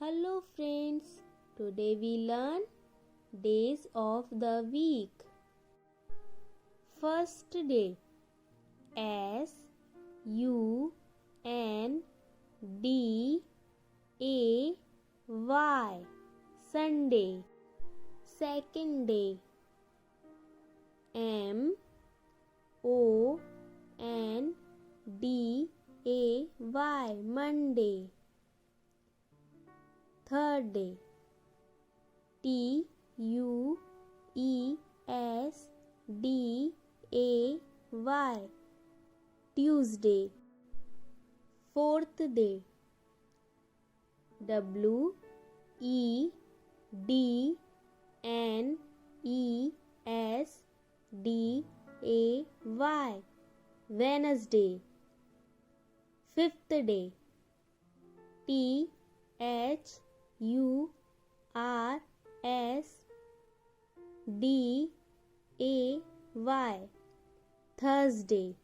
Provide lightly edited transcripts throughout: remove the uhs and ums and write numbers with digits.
Hello friends, today we learn days of the week. First day, Sunday, Sunday. Second day, Monday, Monday. Third day, Tuesday, Tuesday. Fourth day, Wednesday, Wednesday. Fifth day, Thursday, Thursday.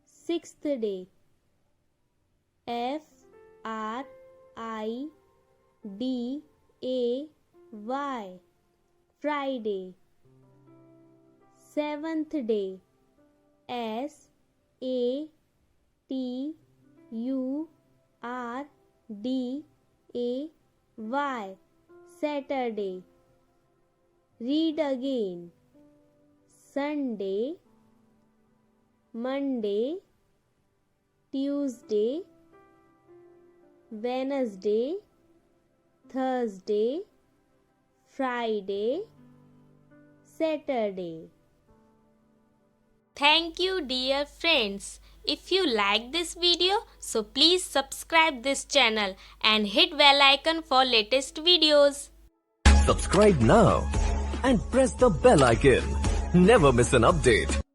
Sixth day, Friday, Friday. Seventh day, Saturday, Saturday. Read again. Sunday, Monday, Tuesday, Wednesday, Thursday, Friday, Saturday. Thank you, dear friends. If you like this video, so please subscribe this channel and hit bell icon for latest videos. Subscribe now and press the bell icon. Never miss an update.